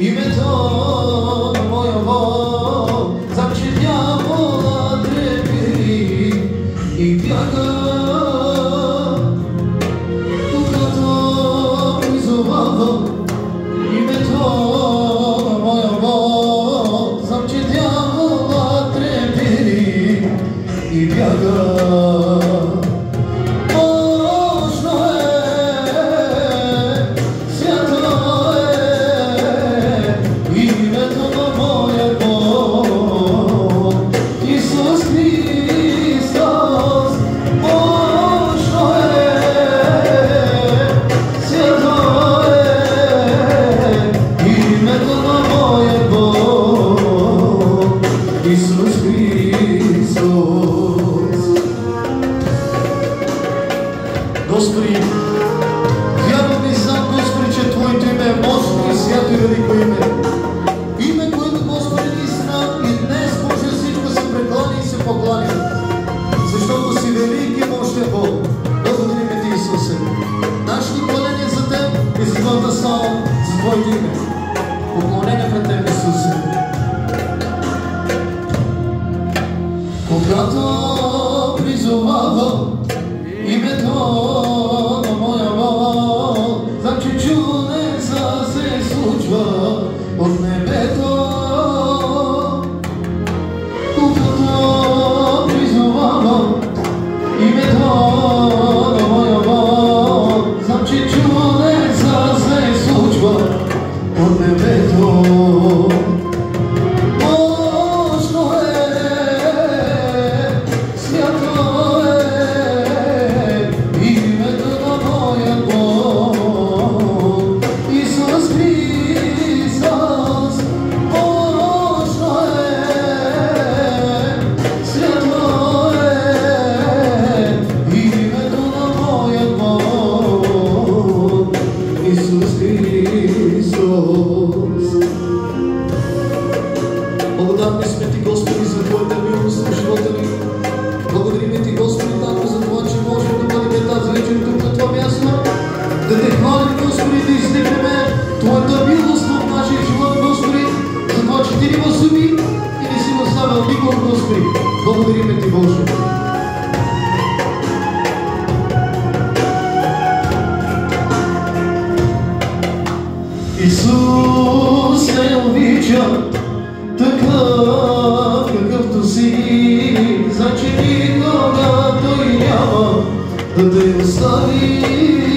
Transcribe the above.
името на моя Бог, знам, че дявола трепери и бяга, когато призовавам името на моя Бог, знам, че дявола трепери и бяга. Господи, вярвам и знам, Господи, че Твоето име е мощно и свято и велико име. Име, което, Господи, наистина и днес може всичко се преклани и се поклани, защото си велик и мощен Бог. Благодарим Ти, Исусе. Нашето клонение за Теб и за Твоята слава, за Твоето име. Поклонение пред Теб, Исусе. Когато призовавам името на моя Бог, знам, че чудеса се случва от небето. Когато призовавам името на моя Бог, знам, че чудеса се случва от небето. Благодарни сме Ти, Господи, за Твоята милост в живота ни. Благодарим Ти, Господи, Татко, за това, че можем да бъдем тази вечер тук на това място, да Те хвалим, Господи, да изникваме Твоята милост в нашия живот, Господи, за това, че Ти ни възлюби и не си оставил никога, Господи. Благодарим Ти, Боже. Исус ме обича такъв, какъвто си, значи никога Той няма да те остави.